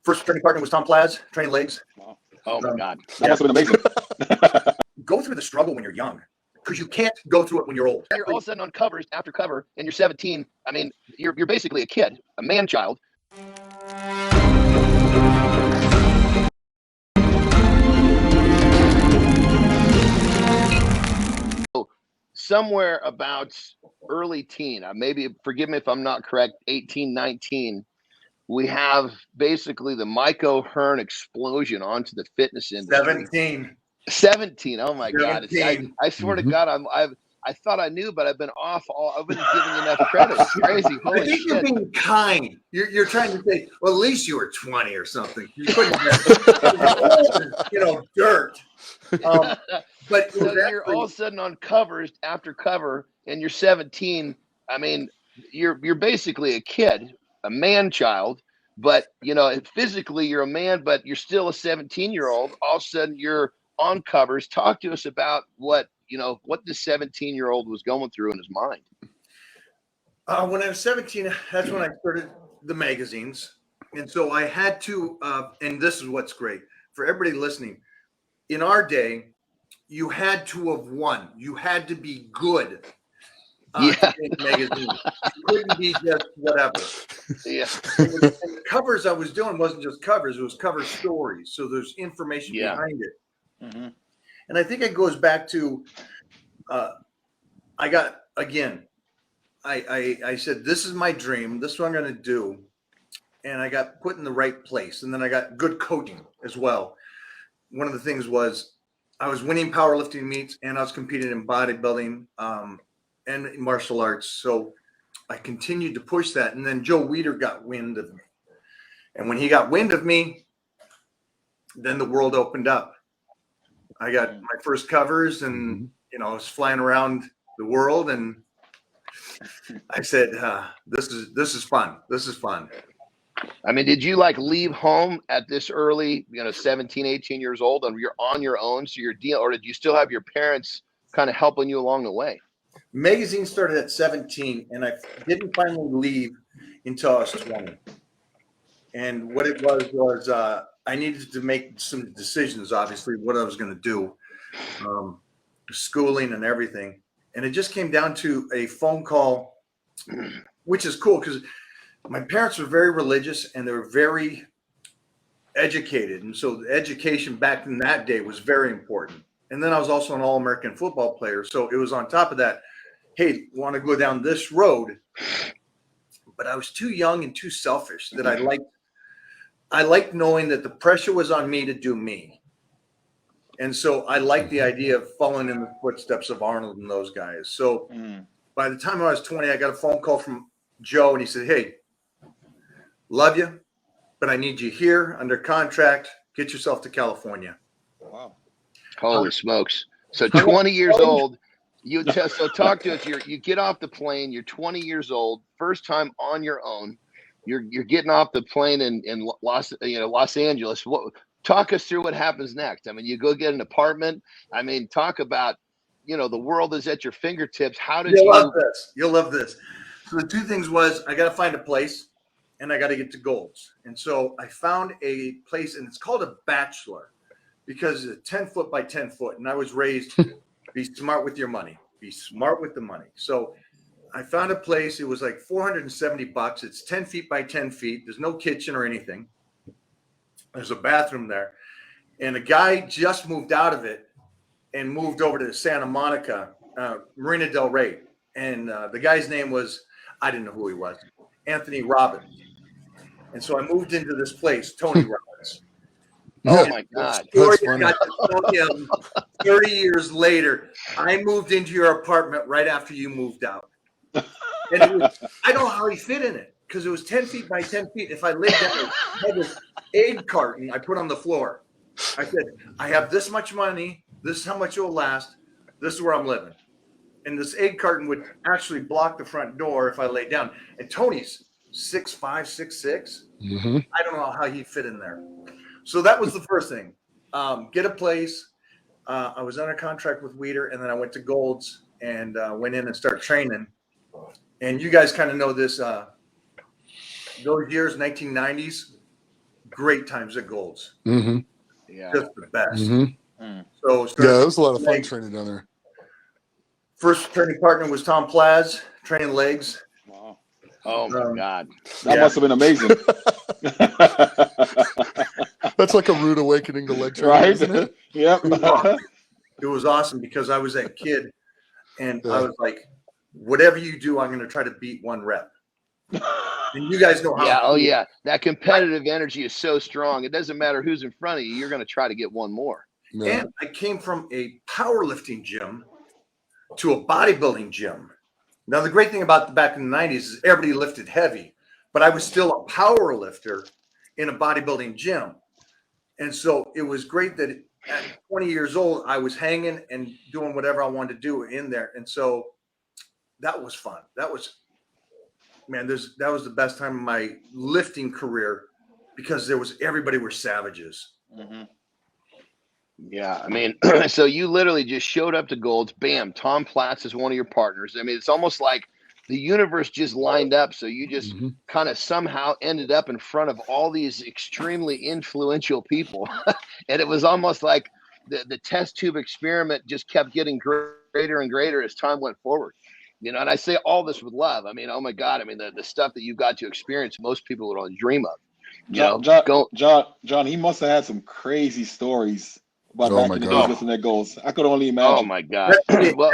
First training partner was Tom Platz, training legs. Wow. Oh my God. That must have been amazing. Go through the struggle when you're young, because you can't go through it when you're old. You're all of a sudden on covers after cover, and you're 17. I mean, you're basically a kid, a man-child. Somewhere about early teen, maybe, forgive me if I'm not correct, 18, 19, we have basically the Mike O'Hearn explosion onto the fitness industry. 17. Oh my 17. God. I swear to God, I thought I knew, but I've been giving enough credit. It's crazy. Holy I think shit. you're being kind. You're trying to say, well, at least you were 20 or something. You couldn't have, dirt. But so you're all of a sudden on covers after cover, and you're 17. I mean, you're basically a kid, a man-child, but physically you're a man, but you're still a 17-year-old. All of a sudden you're on covers. Talk to us about what the 17-year-old was going through in his mind. When I was 17, that's when I started the magazines, and so I had to. And this is what's great for everybody listening. In our day, you had to have won. You had to be good. To make magazines. You couldn't be just whatever. Yeah. And the covers I was doing wasn't just covers; it was cover stories. So there's information behind it. Mm-hmm. And I think it goes back to, I said, this is my dream. This is what I'm going to do. And I got put in the right place. And then I got good coaching as well. One of the things was I was winning powerlifting meets, and I was competing in bodybuilding and in martial arts. So I continued to push that. And then Joe Weider got wind of me. And when he got wind of me, then the world opened up. I got my first covers, and I was flying around the world, and I said, "This is fun. This is fun." I mean, did you leave home at this early, 17, 18 years old, and you're on your own? So or did you still have your parents kind of helping you along the way? Magazine started at 17, and I didn't finally leave until I was 20. And what it was I needed to make some decisions, obviously, what I was going to do, schooling and everything. And it just came down to a phone call, which is cool because my parents were very religious and they were very educated. And so the education back in that day was very important. And then I was also an All-American football player. So it was on top of that, hey, want to go down this road? But I was too young and too selfish that I liked knowing that the pressure was on me to do me. And so I liked the idea of following in the footsteps of Arnold and those guys. So by the time I was 20, I got a phone call from Joe, and he said, hey, love you, but I need you here under contract. Get yourself to California. Wow. Holy smokes. So 20 years old, so talk to us. You get off the plane, you're 20 years old, first time on your own. You're getting off the plane in Los Angeles. Talk us through what happens next. I mean, you go get an apartment. I mean, talk about, the world is at your fingertips. How did love this? You'll love this. So the two things was I got to find a place, and I got to get to Gold's. And so I found a place, and it's called a bachelor because it's 10 foot by 10 foot. And I was raised, be smart with your money, be smart with the money. So I found a place. It was like $470. It's 10 feet by 10 feet. There's no kitchen or anything. There's a bathroom there. And a guy just moved out of it and moved over to Santa Monica, Marina Del Rey. And the guy's name was, I didn't know who he was, Anthony Robbins. And so I moved into this place, Tony Robbins. Oh, my God. That's funny. 30 years later, I moved into your apartment right after you moved out. And I don't know how he fit in it because it was 10 feet by 10 feet. If I laid down, I had this aid carton I put on the floor. I said, I have this much money. This is how much it will last. This is where I'm living. And this aid carton would actually block the front door if I laid down. And Tony's 6'5", 6'6". I don't know how he fit in there. So that was the first thing. Get a place. I was under contract with Weider, and then I went to Gold's and went in and started training. And you guys kind of know this. Those years, 1990s, great times at Gold's. Mm-hmm. Yeah. Just the best. Mm-hmm. So Yeah, it was a lot of fun legs. training down there. First training partner was Tom Platz, training legs. Wow. Oh my God. That must have been amazing. That's like a rude awakening to leg training, Right? isn't it? Yep. It was awesome because I was that kid and Yeah. I was like, whatever you do, I'm going to try to beat one rep. And you guys know how. Yeah. Oh yeah. That competitive energy is so strong. It doesn't matter who's in front of you. You're going to try to get one more. Yeah. And I came from a powerlifting gym to a bodybuilding gym. Now, the great thing about back in the 90s is everybody lifted heavy, but I was still a power lifter in a bodybuilding gym. And so it was great that at 20 years old, I was hanging and doing whatever I wanted to do in there. And so that was fun. That was, man, that was the best time of my lifting career because everybody were savages. Mhm. Yeah, I mean, so you literally just showed up to Gold's, bam, Tom Platz is one of your partners. I mean, it's almost like the universe just lined up. So you just Mm-hmm. kind of somehow ended up in front of all these extremely influential people. And it was almost like the test tube experiment just kept getting greater and greater as time went forward. You know, and I say all this with love. I mean, oh my God, I mean, the stuff that you got to experience, most people would only dream of. You know, John, he must have had some crazy stories about Oh back my in the God. days listening to Goals. I could only oh imagine. my God. Well,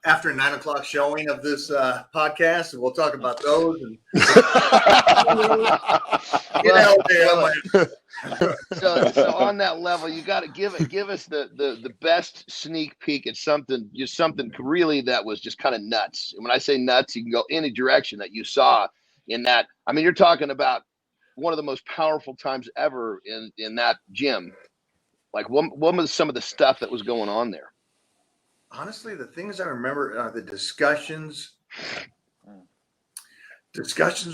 After a 9 o'clock showing of this podcast, and we'll talk about those. And so on that level, you got to give us the best sneak peek at something really that was just kind of nuts. And when I say nuts, you can go any direction that you saw in that. I mean, you're talking about one of the most powerful times ever in that gym. Like what was some of the stuff that was going on there? Honestly, the things I remember are the discussions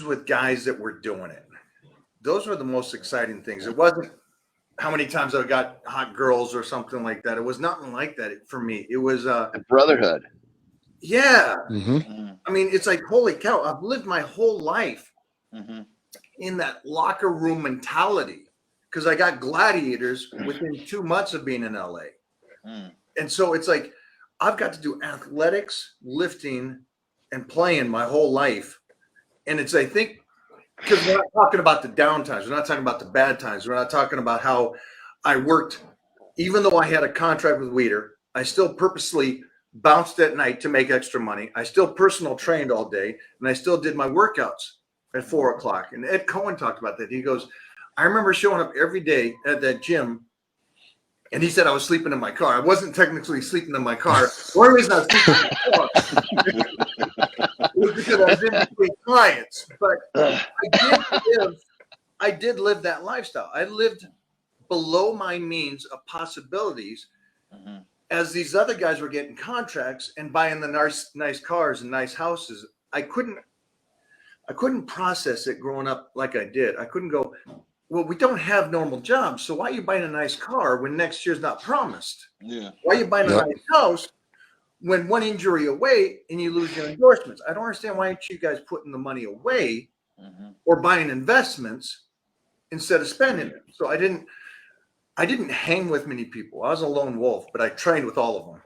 with guys that were doing it. Those were the most exciting things. It wasn't how many times I got hot girls or something like that. It was nothing like that for me. It was The brotherhood. yeah. Mm-hmm. I mean, it's like, holy cow, I've lived my whole life Mhm. in that locker room mentality because I got gladiators within 2 months of being in LA. Mm. And so it's like I've got to do athletics, lifting, and playing my whole life. And it's, I think, because we're not talking about the down times. We're not talking about the bad times. We're not talking about how I worked. Even though I had a contract with Weider, I still purposely bounced at night to make extra money. I still personal trained all day, and I still did my workouts at 4 o'clock. And Ed Cohen talked about that. He goes, I remember showing up every day at that gym, and he said I was sleeping in my car. I wasn't technically sleeping in my car. The only reason I was sleeping in my car was because I was in between clients. But I did live that lifestyle. I lived below my means of possibilities Mhm. as these other guys were getting contracts and buying the nice cars and nice houses. I couldn't process it growing up like I did. I couldn't go, well, we don't have normal jobs, so why are you buying a nice car when next year's not promised? Yeah. Why are you buying a Yep. nice house when one injury away and you lose your endorsements? I don't understand why aren't you guys putting the money away Mhm. or buying investments instead of spending it? So I didn't hang with many people. I was a lone wolf, but I trained with all of them.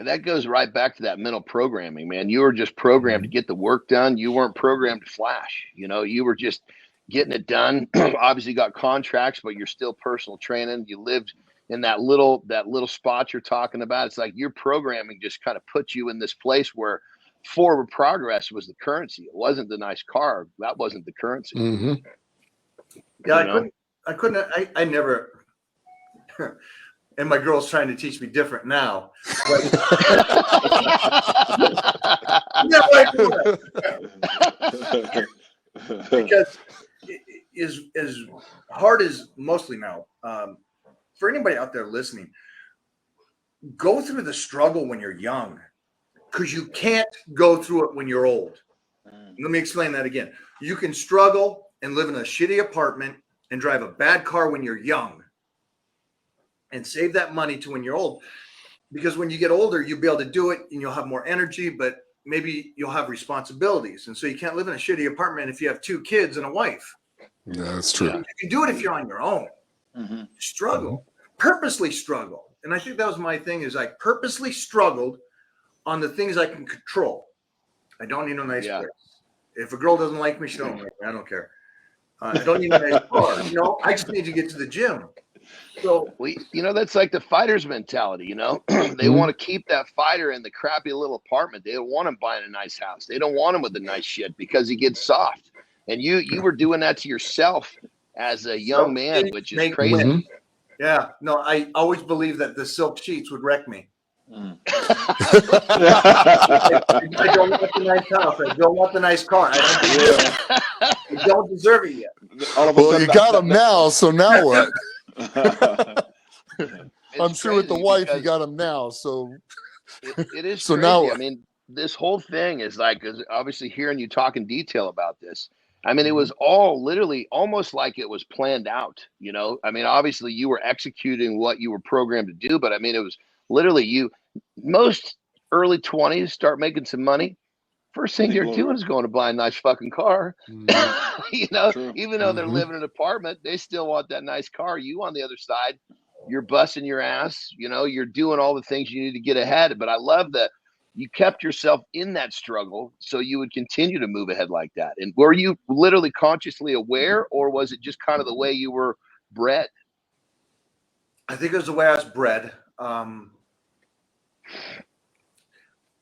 And that goes right back to that mental programming, man. You were just programmed to get the work done. You weren't programmed to flash. You know, you were just getting it done. Obviously got contracts, but you're still personal training. You lived in that little spot you're talking about. It's like your programming just kind of put you in this place where forward progress was the currency. It wasn't the nice car. That wasn't the currency. Mm-hmm. Yeah, You know? I never, and my girl's trying to teach me different now. But, yeah, like, because as hard as mostly now, for anybody out there listening, go through the struggle when you're young because you can't go through it when you're old. Let me explain that again. You can struggle and live in a shitty apartment and drive a bad car when you're young and save that money to when you're old. Because when you get older, you'll be able to do it and you'll have more energy, but maybe you'll have responsibilities. And so you can't live in a shitty apartment if you have 2 kids and a wife. Yeah, that's true. You can do it if you're on your own. Mm-hmm. Struggle, purposely struggle. And I think that was my thing is I purposely struggled on the things I can control. I don't need a nice place. If a girl doesn't like me, she don't like me. I don't care. I don't need a nice car. You know, I just need to get to the gym. So, that's like the fighter's mentality. You know, they want to keep that fighter in the crappy little apartment. They don't want him buying a nice house. They don't want him with the nice shit because he gets soft. And you were doing that to yourself as a young man, which is crazy. Yeah, no, I always believed that the silk sheets would wreck me. I don't want the nice house. I don't want the nice car. I don't deserve it yet. Well, you got him now, so now what? I'm sure with the wife, you got him now. So it is so crazy. now what? I mean, this whole thing is like, obviously hearing you talk in detail about this. I mean, it was all literally almost like it was planned out, you know? I mean, obviously you were executing what you were programmed to do, but I mean, it was literally most early 20s start making some money. First thing they're doing is going to buy a nice fucking car. You know, even though they're living in an apartment, they still want that nice car. You on the other side, you're busting your ass, you know, you're doing all the things you need to get ahead. But I love that you kept yourself in that struggle so you would continue to move ahead like that. And were you literally consciously aware, or was it just kind of the way you were bred? I think it was the way I was bred.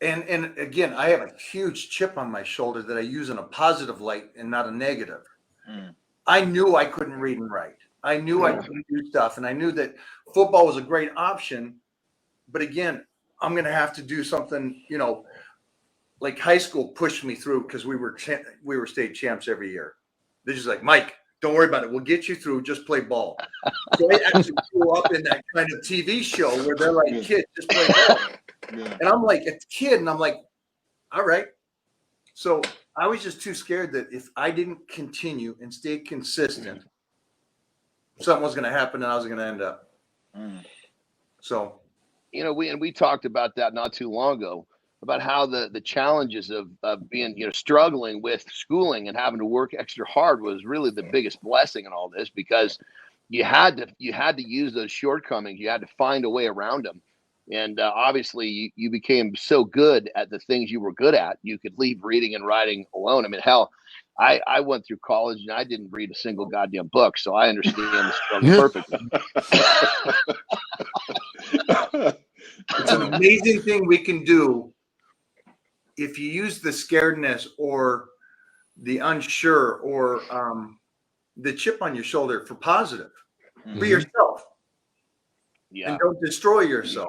And again, I have a huge chip on my shoulder that I use in a positive light and not a negative. I knew I couldn't read and write. I knew I couldn't do stuff. And I knew that football was a great option. But again, I'm going to have to do something, you know, like high school pushed me through because we were state champs every year. They're just like, Mike, don't worry about it. We'll get you through. Just play ball. So I actually grew up in that kind of TV show where they're like, kids, just play ball. And I'm like a kid, and I'm like, all right. So I was just too scared that if I didn't continue and stay consistent, something was going to happen and I was going to end up. So, you know, we talked about that not too long ago, about how the challenges of being, you know, struggling with schooling and having to work extra hard was really the biggest blessing in all this, because you had to use those shortcomings. You had to find a way around them. And obviously you became so good at the things you were good at, you could leave reading and writing alone. I mean, hell, I went through college and I didn't read a single goddamn book. So I understand the struggle perfectly. It's an amazing thing we can do if you use the scaredness or the unsure or the chip on your shoulder for positive. Be yourself. Yeah. And don't destroy yourself.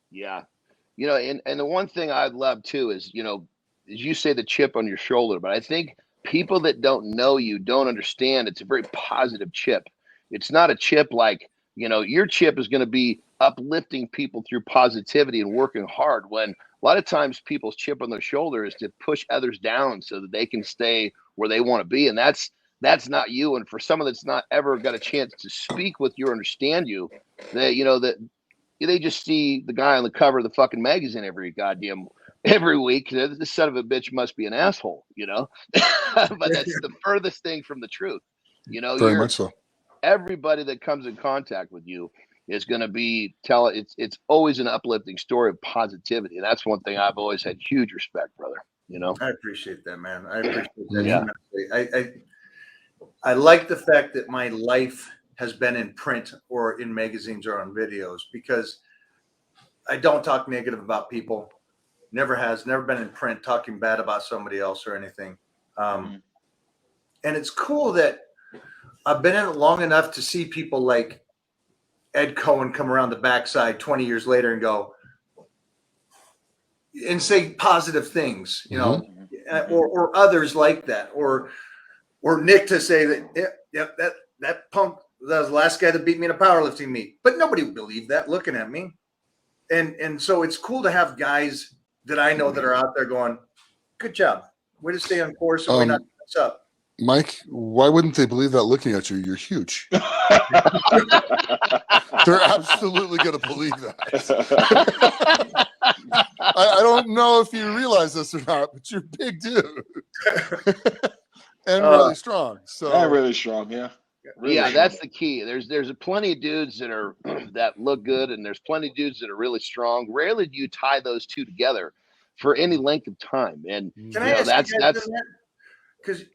Yeah. You know, and the one thing I'd love too is, you know, as you say, the chip on your shoulder, but I think people that don't know you don't understand it's a very positive chip. It's not a chip like, you know, your chip is going to be uplifting people through positivity and working hard, when a lot of times people's chip on their shoulder is to push others down so that they can stay where they want to be. And that's not you. And for someone that's not ever got a chance to speak with you or understand you, they, you know, that they just see the guy on the cover of the fucking magazine every week. This son of a bitch must be an asshole, you know. But that's the furthest thing from the truth. You know, very much so. Everybody that comes in contact with you is going to be it's always an uplifting story of positivity. And that's one thing I've always had huge respect, brother. You know, I appreciate that, man. I appreciate that. Yeah. I like the fact that my life has been in print or in magazines or on videos, because I don't talk negative about people. Never been in print talking bad about somebody else or anything. And it's cool that I've been in it long enough to see people like Ed Cohen come around the backside 20 years later and go and say positive things, you know, or others like that, or Nick to say that, that punk, that was the last guy that beat me in a powerlifting meet, but nobody would believe that looking at me. And so it's cool to have guys that I know that are out there going, good job. Way to stay on course and way not to mess up. Mike, why wouldn't they believe that looking at you? You're huge. They're absolutely going to believe that. I don't know if you realize this or not, but you're a big dude. and Uh, really strong. So And really strong, yeah. Really Yeah, strong. that's the key. There's plenty of dudes that are that look good, and there's plenty of dudes that are really strong. Rarely do you tie those two together for any length of time. And can Mhm. I you know ask you that's guys that's because